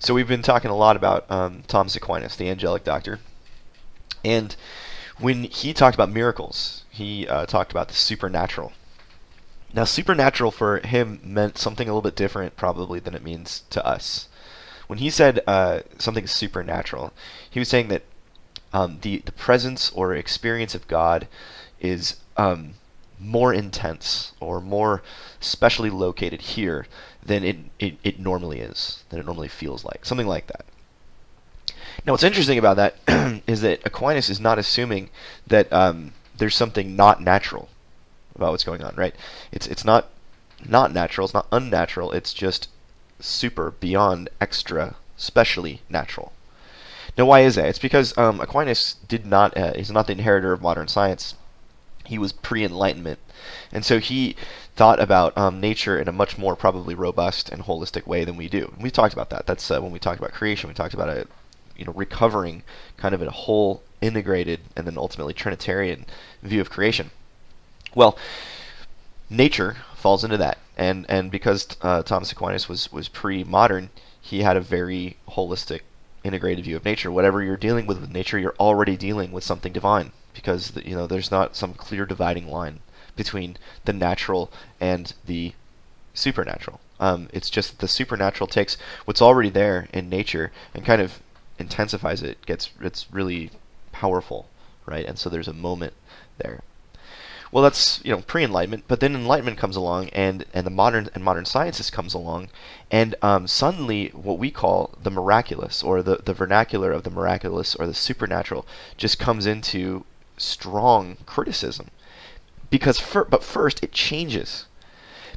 So we've been talking a lot about Thomas Aquinas, the angelic doctor, and when he talked about miracles, he talked about the supernatural. Now, supernatural for him meant something a little bit different, probably, than it means to us. When he said something supernatural, he was saying that the presence or experience of God is more intense or more specially located here than it normally is, than it normally feels like. Something like that. Now, what's interesting about that is that Aquinas is not assuming that there's something not natural about what's going on, right? It's not natural, it's not unnatural, it's just super, beyond, extra, specially natural. Now, why is that? It's because Aquinas he's not the inheritor of modern science. He was pre-Enlightenment, and so he thought about nature in a much more probably robust and holistic way than we do. And we talked about that. That's when we talked about creation. We talked about it, recovering kind of a whole integrated and then ultimately Trinitarian view of creation. Well, nature falls into that, and because Thomas Aquinas was pre-modern, he had a very holistic, integrated view of nature. Whatever you're dealing with nature, you're already dealing with something divine, because there's not some clear dividing line between the natural and the supernatural. It's just that the supernatural takes what's already there in nature and kind of intensifies it. It's really powerful, right? And so there's a moment there. Well, that's pre-Enlightenment, but then Enlightenment comes along, and the modern sciences comes along, and suddenly what we call the miraculous, or the vernacular of the miraculous or the supernatural, just comes into strong criticism. But first it changes,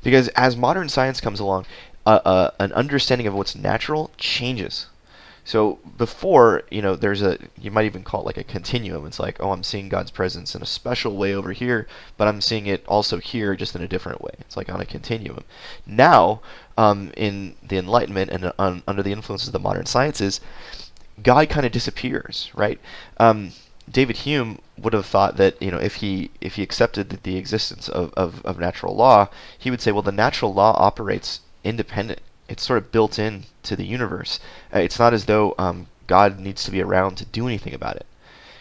because as modern science comes along, an understanding of what's natural changes. So before, you might even call it like a continuum. It's like, oh, I'm seeing God's presence in a special way over here, but I'm seeing it also here, just in a different way. It's like on a continuum. Now, in the Enlightenment and under the influences of the modern sciences, God kind of disappears, right? David Hume would have thought that if he accepted the existence of natural law, he would say, well, the natural law operates independent. It's sort of built in to the universe. It's not as though God needs to be around to do anything about it.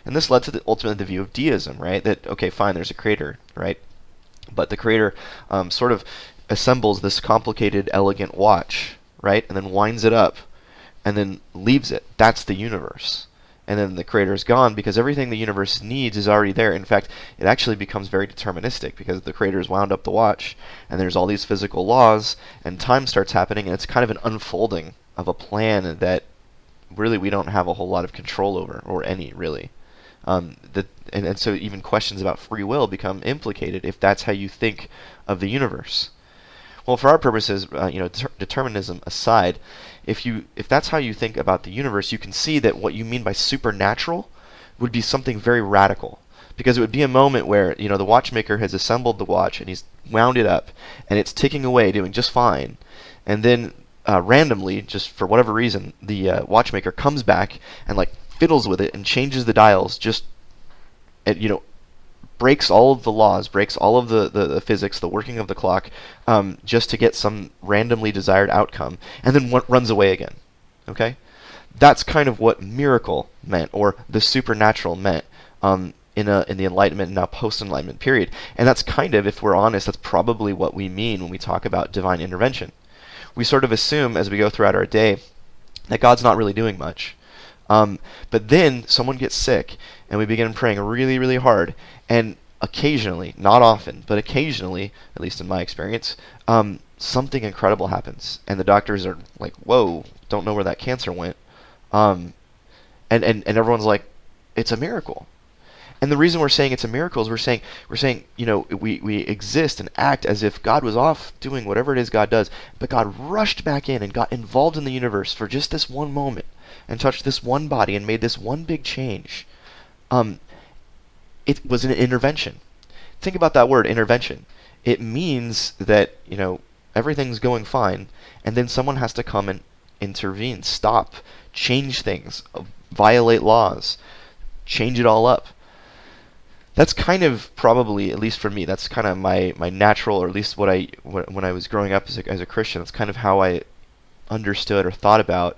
And this led to ultimately the view of deism, right? That, okay, fine, there's a creator, right? But the creator sort of assembles this complicated, elegant watch, right? And then winds it up and then leaves it. That's the universe. And then the creator is gone because everything the universe needs is already there. In fact, it actually becomes very deterministic because the creator has wound up the watch, and there's all these physical laws, and time starts happening, and it's kind of an unfolding of a plan that really we don't have a whole lot of control over, or any, really. And so even questions about free will become implicated if that's how you think of the universe. Well, for our purposes, determinism aside, if that's how you think about the universe, you can see that what you mean by supernatural would be something very radical, because it would be a moment where the watchmaker has assembled the watch and he's wound it up and it's ticking away, doing just fine, and then randomly, just for whatever reason, the watchmaker comes back and like fiddles with it and changes the dials, just breaks all of the laws, breaks all of the physics, the working of the clock, just to get some randomly desired outcome, and then runs away again. Okay? That's kind of what miracle meant, or the supernatural meant, in the Enlightenment and now post-Enlightenment period. And that's kind of, if we're honest, that's probably what we mean when we talk about divine intervention. We sort of assume, as we go throughout our day, that God's not really doing much. But then someone gets sick, and we begin praying really, really hard, and occasionally, not often, but occasionally, at least in my experience, something incredible happens, and the doctors are like, "Whoa, don't know where that cancer went," and everyone's like, "It's a miracle." And the reason we're saying it's a miracle is we're saying we exist and act as if God was off doing whatever it is God does, but God rushed back in and got involved in the universe for just this one moment and touched this one body and made this one big change. It was an intervention. Think about that word, intervention. It means that everything's going fine, and then someone has to come and intervene, stop, change things, violate laws, change it all up. That's kind of probably, at least for me, that's kind of my natural, or at least when I was growing up as a Christian, that's kind of how I understood or thought about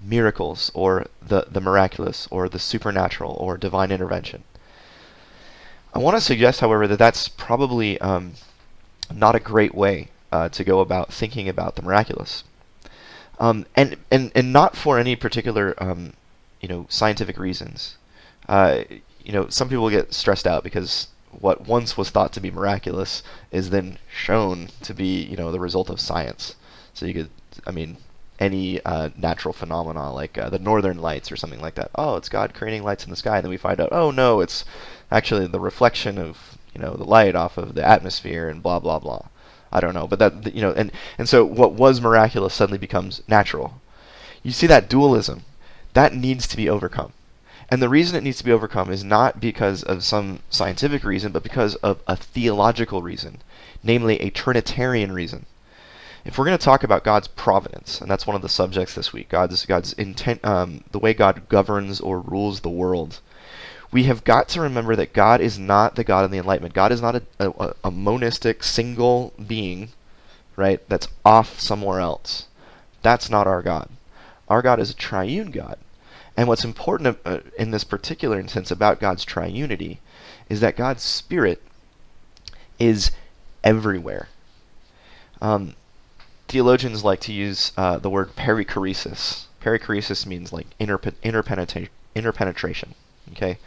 miracles or the miraculous or the supernatural or divine intervention. I want to suggest, however, that that's probably not a great way to go about thinking about the miraculous, and not for any particular scientific reasons. Some people get stressed out because what once was thought to be miraculous is then shown to be the result of science. So you could, any natural phenomena like the northern lights or something like that. Oh, it's God creating lights in the sky, and then we find out, oh no, it's actually the reflection of the light off of the atmosphere and blah blah blah. I don't know, but that and so what was miraculous suddenly becomes natural. You see that dualism, that needs to be overcome. And the reason it needs to be overcome is not because of some scientific reason, but because of a theological reason, namely a Trinitarian reason. If we're going to talk about God's providence, and that's one of the subjects this week, God's intent, the way God governs or rules the world, we have got to remember that God is not the God of the Enlightenment. God is not a monistic single being, right, that's off somewhere else. That's not our God. Our God is a triune God. And what's important in this particular instance about God's triunity is that God's Spirit is everywhere. Theologians like to use the word perichoresis. Perichoresis means like interpenetration. Okay,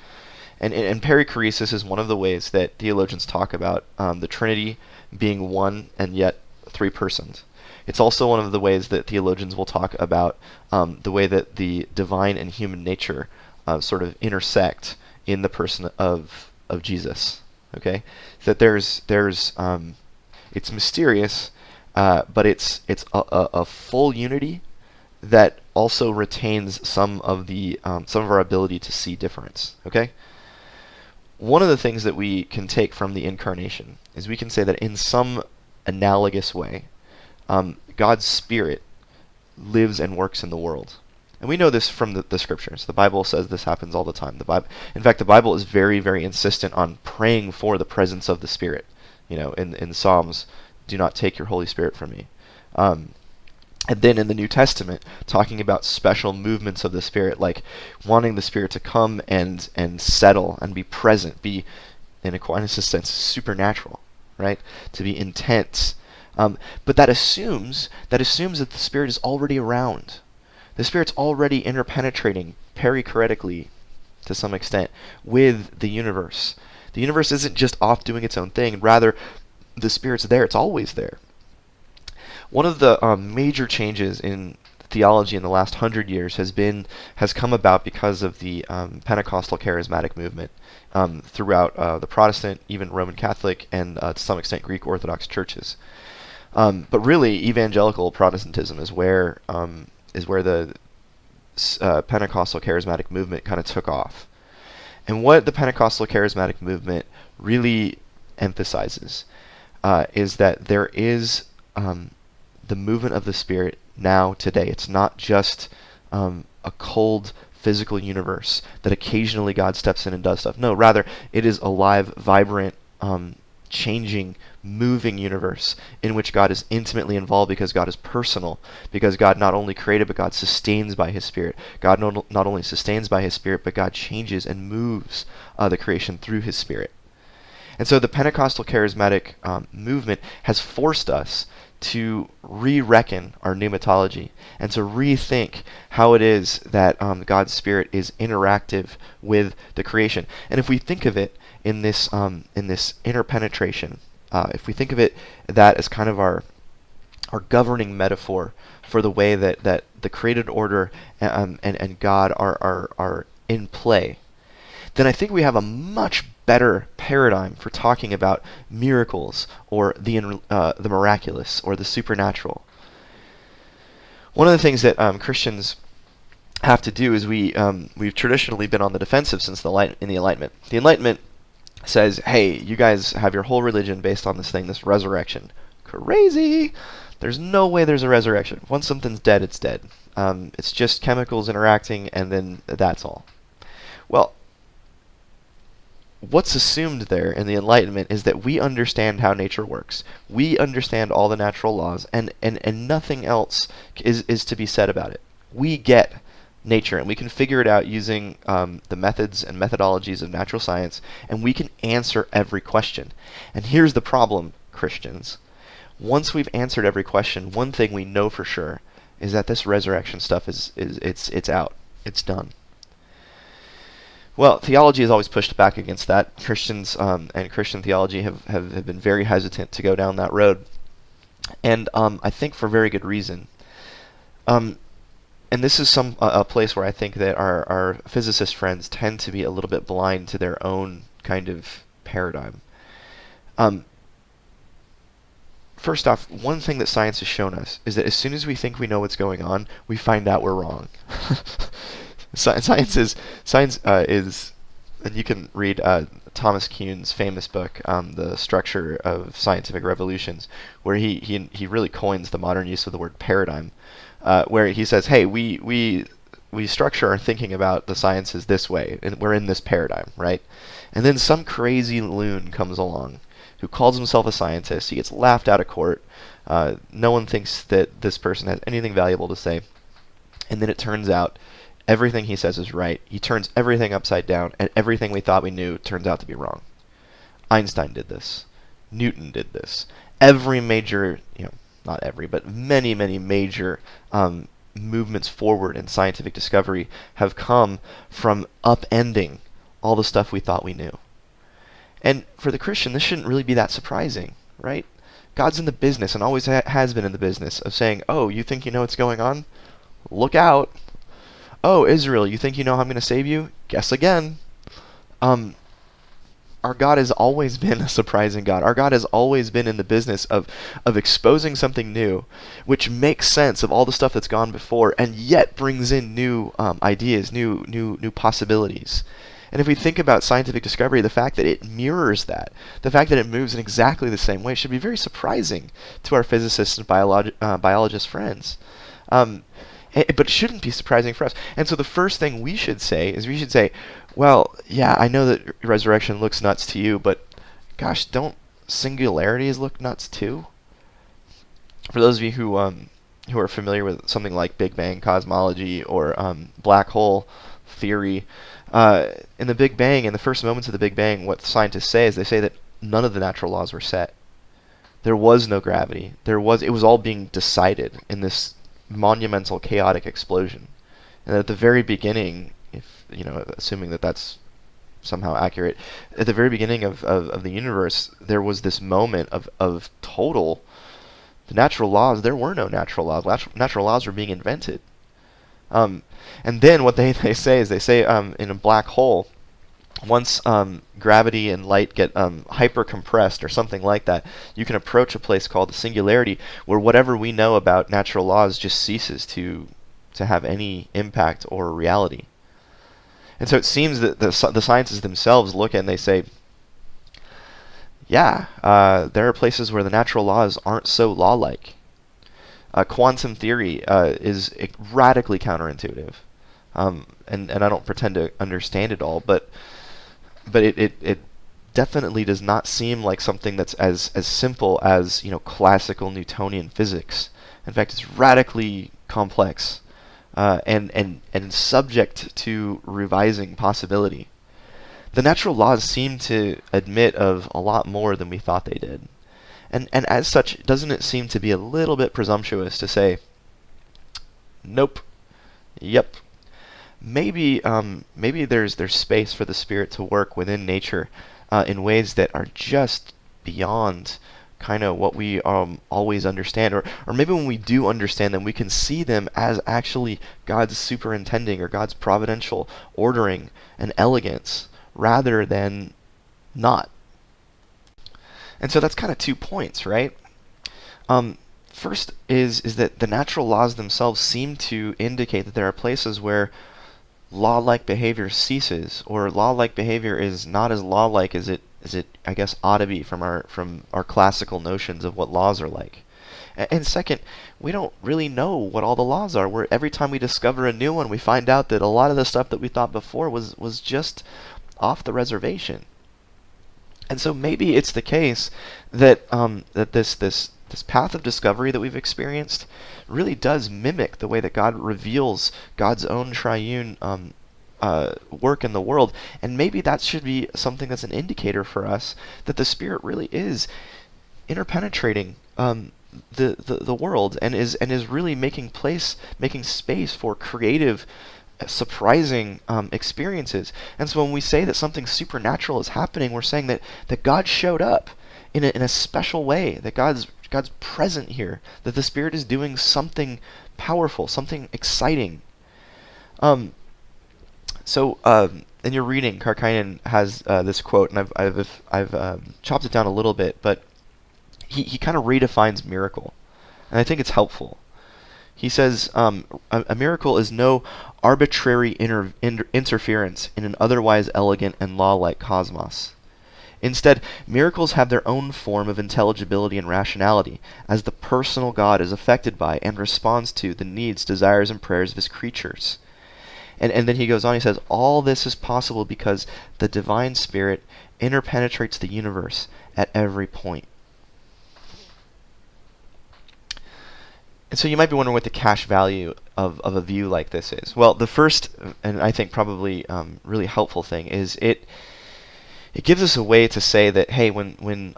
and perichoresis is one of the ways that theologians talk about the Trinity being one and yet three persons. It's also one of the ways that theologians will talk about the way that the divine and human nature sort of intersect in the person of Jesus. Okay, that there's it's mysterious, but it's a full unity that also retains some of our ability to see difference. Okay, one of the things that we can take from the incarnation is we can say that in some analogous way, God's Spirit lives and works in the world. And we know this from the scriptures. The Bible says this happens all the time. In fact, the Bible is very, very insistent on praying for the presence of the Spirit. In Psalms, do not take your Holy Spirit from me. And then in the New Testament, talking about special movements of the Spirit, like wanting the Spirit to come and settle and be present, be, in Aquinas' sense, supernatural, right? To be intense. But that assumes that the Spirit is already around. The Spirit's already interpenetrating perichoretically, to some extent, with the universe. The universe isn't just off doing its own thing. Rather, the Spirit's there. It's always there. One of the major changes in theology in the last 100 years has come about because of the Pentecostal charismatic movement throughout the Protestant, even Roman Catholic, and to some extent Greek Orthodox churches. But really, evangelical Protestantism is where the Pentecostal charismatic movement kind of took off. And what the Pentecostal charismatic movement really emphasizes is that there is the movement of the Spirit now, today. It's not just a cold physical universe that occasionally God steps in and does stuff. No, rather, it is a live, vibrant, changing, moving universe in which God is intimately involved because God is personal, because God not only created, but God sustains by His Spirit. God not only sustains by His Spirit, but God changes and moves the creation through His Spirit. And so the Pentecostal charismatic movement has forced us to re-reckon our pneumatology and to rethink how it is that God's Spirit is interactive with the creation. And if we think of it in this interpenetration, if we think of it that as kind of our governing metaphor for the way that the created order and God are in play, then I think we have a much better paradigm for talking about miracles or the miraculous or the supernatural. One of the things that Christians have to do is we've traditionally been on the defensive since the Enlightenment. The Enlightenment says, hey, you guys have your whole religion based on this thing, this resurrection. Crazy! There's no way there's a resurrection. Once something's dead, it's dead. It's just chemicals interacting, and then that's all. Well, what's assumed there in the Enlightenment is that we understand how nature works. We understand all the natural laws, and nothing else is to be said about it. We get nature, and we can figure it out using the methods and methodologies of natural science, and we can answer every question. And here's the problem, Christians. Once we've answered every question, one thing we know for sure is that this resurrection stuff it's out. It's done. Well, theology has always pushed back against that. Christians and Christian theology have been very hesitant to go down that road, and I think for very good reason. And this is a place where I think that our physicist friends tend to be a little bit blind to their own kind of paradigm. First off, one thing that science has shown us is that as soon as we think we know what's going on, we find out we're wrong. Science is, and you can read Thomas Kuhn's famous book, The Structure of Scientific Revolutions, where he really coins the modern use of the word paradigm, where he says, hey, we structure our thinking about the sciences this way, and we're in this paradigm, right? And then some crazy loon comes along who calls himself a scientist. He gets laughed out of court. No one thinks that this person has anything valuable to say. And then it turns out everything he says is right. He turns everything upside down, and everything we thought we knew turns out to be wrong. Einstein did this. Newton did this. Every major, not every, but many, many major movements forward in scientific discovery have come from upending all the stuff we thought we knew. And for the Christian, this shouldn't really be that surprising, right? God's in the business, and always has been in the business, of saying, oh, you think you know what's going on? Look out. Oh, Israel, you think you know how I'm going to save you? Guess again. Our God has always been a surprising God. Our God has always been in the business of exposing something new, which makes sense of all the stuff that's gone before, and yet brings in new ideas, new possibilities. And if we think about scientific discovery, the fact that it mirrors that, the fact that it moves in exactly the same way, should be very surprising to our physicists and biologist friends. But it shouldn't be surprising for us. And so the first thing we should say, well, yeah, I know that resurrection looks nuts to you, but gosh, don't singularities look nuts too? For those of you who are familiar with something like Big Bang cosmology or black hole theory, in the Big Bang, in the first moments of the Big Bang, what scientists say is they say that none of the natural laws were set. There was no gravity. It was all being decided in this monumental chaotic explosion. And at the very beginning, assuming that that's somehow accurate, at the very beginning of the universe, there was this moment of total, the natural laws, there were no natural laws. Natural laws were being invented. And then what they say in a black hole, once gravity and light get hyper compressed or something like that, you can approach a place called the singularity, where whatever we know about natural laws just ceases to have any impact or reality. And so it seems that the sciences themselves look at and they say, yeah, there are places where the natural laws aren't so law-like. Quantum theory is radically counterintuitive, and I don't pretend to understand it all, but it definitely does not seem like something that's as simple as classical Newtonian physics. In fact, it's radically complex and subject to revising possibility. The natural laws seem to admit of a lot more than we thought they did. And as such, doesn't it seem to be a little bit presumptuous to say, nope, yep, maybe there's space for the Spirit to work within nature in ways that are just beyond kind of what we always understand, or maybe when we do understand them, we can see them as actually God's superintending or God's providential ordering and elegance rather than not. And so that's kind of 2 points, right? First is that the natural laws themselves seem to indicate that there are places where law-like behavior ceases, or law-like behavior is not as law-like as it I guess ought to be from our classical notions of what laws are like. And second, we don't really know what all the laws are. Every time we discover a new one, we find out that a lot of the stuff that we thought before was just off the reservation. And so maybe it's the case that that this path of discovery that we've experienced really does mimic the way that God reveals God's own triune work in the world, and maybe that should be something that's an indicator for us that the Spirit really is interpenetrating the world, and is really making space for creative, surprising experiences. And so when we say that something supernatural is happening, we're saying that God showed up in a special way, that God's present here, that the Spirit is doing something powerful, something exciting. In your reading, Karkainen has this quote, and I've chopped it down a little bit, but he kind of redefines miracle, and I think it's helpful. He says, a miracle is no arbitrary interference in an otherwise elegant and law-like cosmos. Instead, miracles have their own form of intelligibility and rationality, as the personal God is affected by and responds to the needs, desires, and prayers of his creatures. And then he goes on, he says, all this is possible because the divine Spirit interpenetrates the universe at every point. And so you might be wondering what the cash value of a view like this is. Well, the first, and I think probably really helpful thing, is it gives us a way to say that, hey, when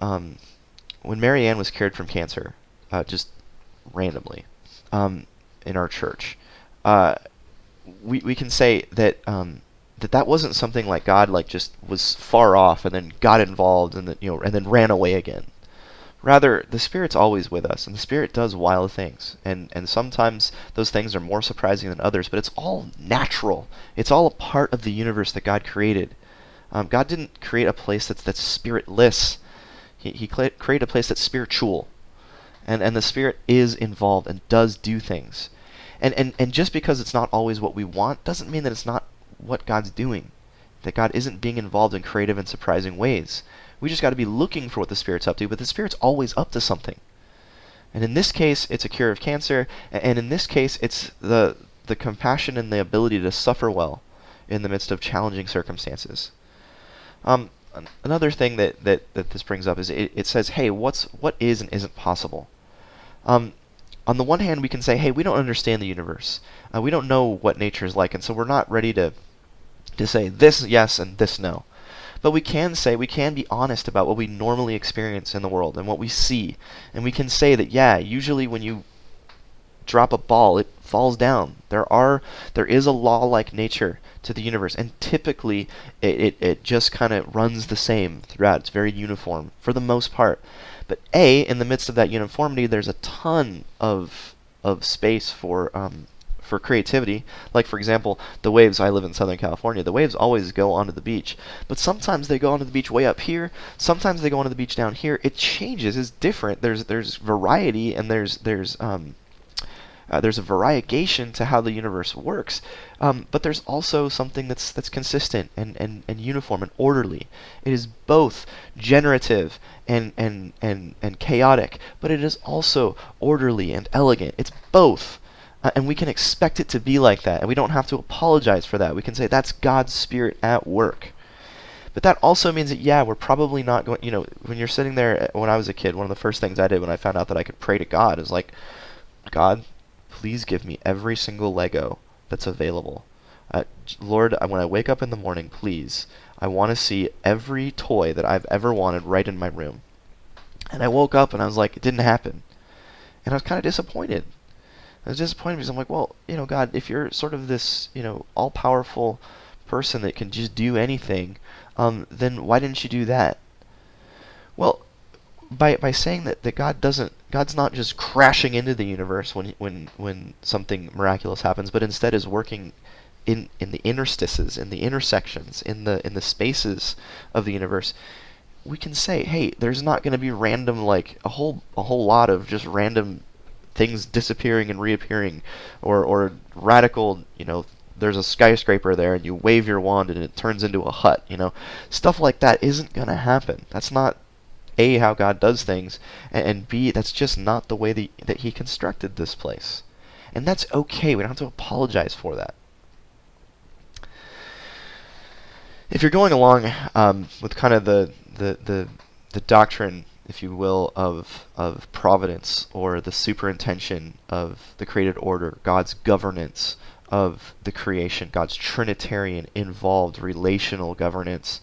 Mary Ann was cured from cancer, just randomly, in our church, we can say that that wasn't something like God just was far off and then got involved and then ran away again. Rather, the Spirit's always with us, and the Spirit does wild things, and sometimes those things are more surprising than others, but it's all natural. It's all a part of the universe that God created. God didn't create a place that's spiritless. He created a place that's spiritual, and the Spirit is involved and does do things. And just because it's not always what we want doesn't mean that it's not what God's doing, that God isn't being involved in creative and surprising ways. We just got to be looking for what the Spirit's up to, but the Spirit's always up to something. And in this case, it's a cure of cancer, and in this case, it's the compassion and the ability to suffer well in the midst of challenging circumstances. Another thing that this brings up is it says, hey, what is and isn't possible? On the one hand, we can say, hey, we don't understand the universe. We don't know what nature is like, and so we're not ready to say this yes and this no. But we can be honest about what we normally experience in the world and what we see. And we can say that, yeah, usually when you drop a ball, it falls down. There is a law-like nature to the universe, and typically it just kind of runs the same throughout. It's very uniform for the most part. But in the midst of that uniformity, there's a ton of space for creativity. Like, for example, the waves. I live in Southern California. The waves always go onto the beach, but sometimes they go onto the beach way up here. Sometimes they go onto the beach down here. It changes. It's different. There's variety, and there's a variegation to how the universe works. But there's also something that's consistent and uniform and orderly. It is both generative and chaotic, but it is also orderly and elegant. It's both. And we can expect it to be like that, and we don't have to apologize for that. We can say that's God's Spirit at work. But that also means that, yeah, we're probably not going, when you're sitting there, when I was a kid, one of the first things I did when I found out that I could pray to God is like, God, please give me every single Lego that's available. Lord, when I wake up in the morning, please, I want to see every toy that I've ever wanted right in my room. And I woke up and I was like, it didn't happen. And I was kind of disappointed. I was disappointed because I'm like, well, God, if you're sort of this, all-powerful person that can just do anything, then why didn't you do that? Well, by saying that God's not just crashing into the universe when something miraculous happens, but instead is working in the interstices, in the intersections, in the spaces of the universe. We can say, hey, there's not going to be random, like a whole lot of just random things disappearing and reappearing, or radical, there's a skyscraper there and you wave your wand and it turns into a hut, stuff like that isn't going to happen. That's not A, how God does things, and B, that's just not the way that he constructed this place. And that's okay. We don't have to apologize for that. If you're going along with kind of the the doctrine, if you will, of providence, or the superintention of the created order, God's governance of the creation, God's Trinitarian involved relational governance.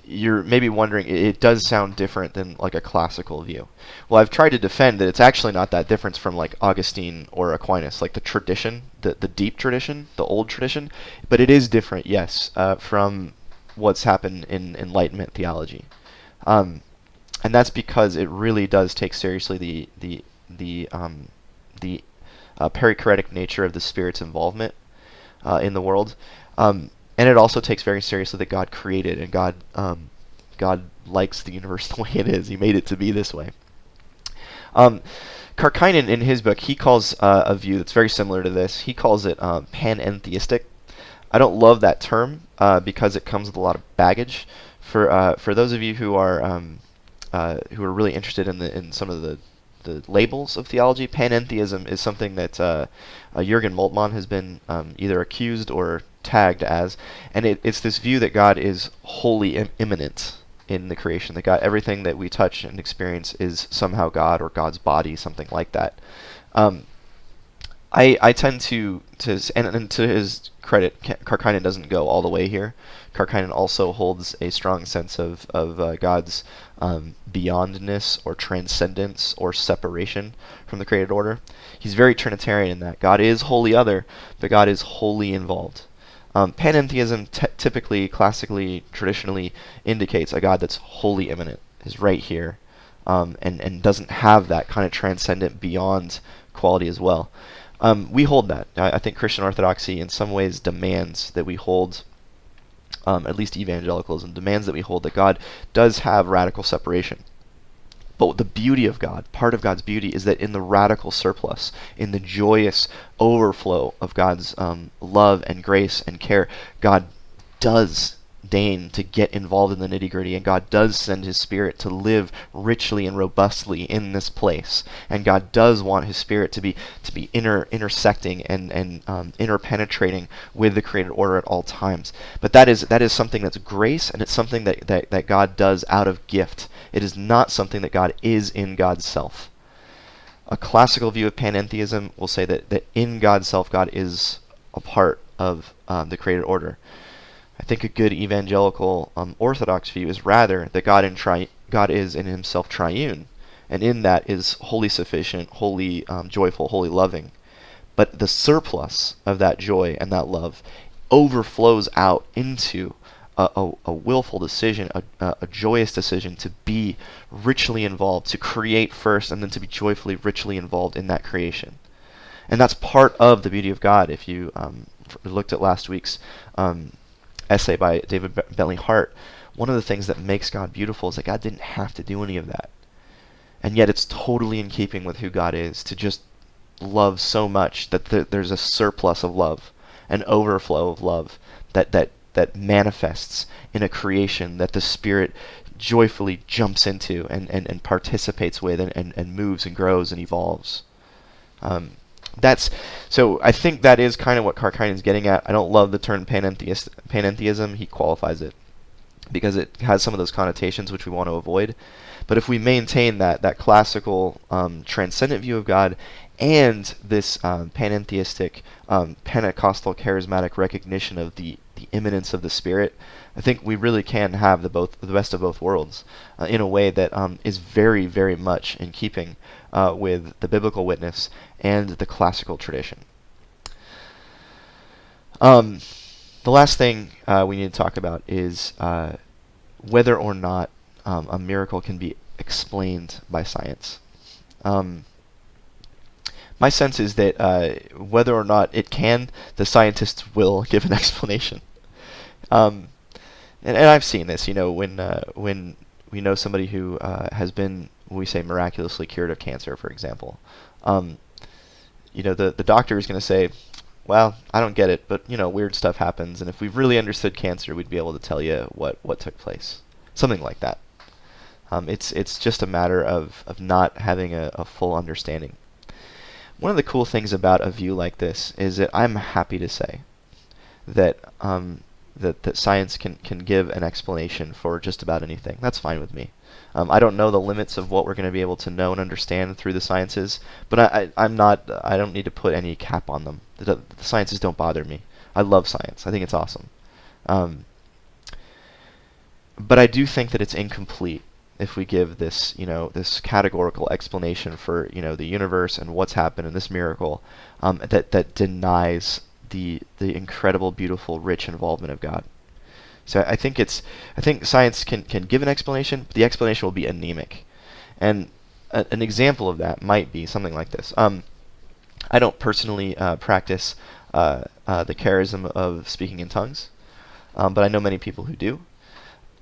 You're maybe wondering, it does sound different than like a classical view. Well, I've tried to defend that it's actually not that different from like Augustine or Aquinas, like the tradition, the deep tradition, the old tradition, but it is different, yes, from what's happened in Enlightenment theology. And that's because it really does take seriously the perichoretic nature of the Spirit's involvement in the world. And it also takes very seriously that God created, and God likes the universe the way it is. He made it to be this way. Karkainen, in his book, he calls a view that's very similar to this. He calls it panentheistic. I don't love that term because it comes with a lot of baggage. For those of you who are really interested in some of the labels of theology, panentheism is something that Jürgen Moltmann has been either accused or tagged as, and it's this view that God is wholly immanent in the creation, that God, everything that we touch and experience is somehow God or God's body, something like that. I tend to and to his credit, Karkainen doesn't go all the way here. Karkainen also holds a strong sense of God's beyondness or transcendence or separation from the created order. He's very Trinitarian in that God is wholly other, but God is wholly involved. Panentheism typically, classically, traditionally indicates a God that's wholly immanent, is right here, and doesn't have that kind of transcendent beyond quality as well. We hold that. I think Christian Orthodoxy in some ways demands that we hold, at least evangelicalism demands that we hold that God does have radical separation. But the beauty of God, part of God's beauty, is that in the radical surplus, in the joyous overflow of God's love and grace and care, God does deign to get involved in the nitty-gritty, and God does send his Spirit to live richly and robustly in this place. And God does want his Spirit to be intersecting and interpenetrating with the created order at all times. But that is something that's grace, and it's something that God does out of gift. It is not something that God is in God's self. A classical view of panentheism will say that in God's self, God is a part of the created order. I think a good evangelical Orthodox view is rather that God is in himself triune, and in that is wholly sufficient, wholly joyful, wholly loving. But the surplus of that joy and that love overflows out into a willful decision, a joyous decision to be richly involved, to create first, and then to be joyfully, richly involved in that creation. And that's part of the beauty of God. If you looked at last week's essay by David Bentley Hart, one of the things that makes God beautiful is that God didn't have to do any of that. And yet it's totally in keeping with who God is to just love so much that there's a surplus of love, an overflow of love that manifests in a creation that the Spirit joyfully jumps into and participates with and moves and grows and evolves. So I think that is kind of what Karkainen's getting at. I don't love the term panentheism. He qualifies it because it has some of those connotations which we want to avoid. But if we maintain that classical transcendent view of God and this panentheistic Pentecostal charismatic recognition of the immanence of the Spirit, I think we really can have the best of both worlds in a way that is very, very much in keeping with the biblical witness and the classical tradition. The last thing we need to talk about is whether or not a miracle can be explained by science. My sense is that whether or not it can, the scientists will give an explanation. And I've seen this, when we know somebody who has been, we say, miraculously cured of cancer, for example. The doctor is going to say, well, I don't get it, but weird stuff happens, and if we really understood cancer, we'd be able to tell you what took place. Something like that. It's just a matter of not having a full understanding. One of the cool things about a view like this is that I'm happy to say that that science can give an explanation for just about anything. That's fine with me. I don't know the limits of what we're going to be able to know and understand through the sciences, but I don't need to put any cap on them. The sciences don't bother me. I love science. I think it's awesome. But I do think that it's incomplete if we give this, this categorical explanation for, the universe and what's happened in this miracle, that denies the incredible, beautiful, rich involvement of God. So I think science can give an explanation, but the explanation will be anemic. And an example of that might be something like this. I don't personally practice the charism of speaking in tongues, but I know many people who do,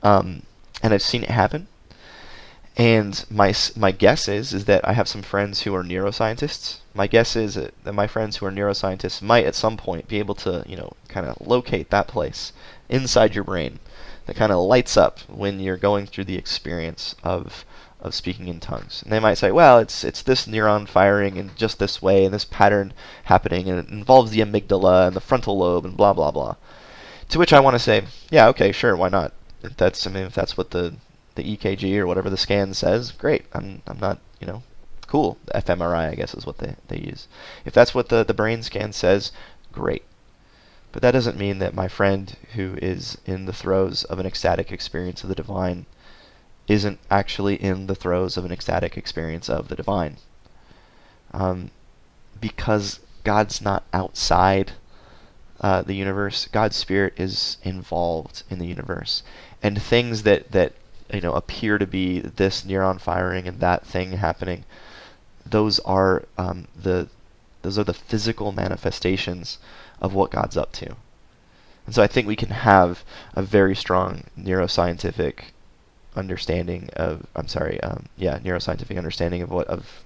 and I've seen it happen. And my guess is that I have some friends who are neuroscientists. My guess is that my friends who are neuroscientists might at some point be able to, kind of locate that place inside your brain that kind of lights up when you're going through the experience of speaking in tongues. And they might say, well, it's this neuron firing in just this way and this pattern happening, and it involves the amygdala and the frontal lobe and blah blah blah. To which I want to say, yeah, okay, sure, why not? If that's what the EKG or whatever the scan says, great. I'm not, cool. The fMRI, I guess, is what they use. If that's what the brain scan says, great. But that doesn't mean that my friend who is in the throes of an ecstatic experience of the divine isn't actually in the throes of an ecstatic experience of the divine. Because God's not outside the universe. God's spirit is involved in the universe. And things that appear to be this neuron firing and that thing happening, those are the physical manifestations of what God's up to. And so I think we can have a very strong neuroscientific understanding of neuroscientific understanding of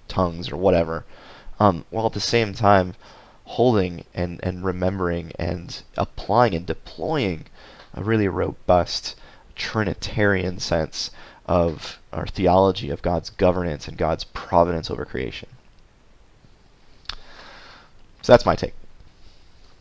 tongues or whatever, while at the same time holding and remembering and applying and deploying a really robust Trinitarian sense of our theology of God's governance and God's providence over creation. So that's my take.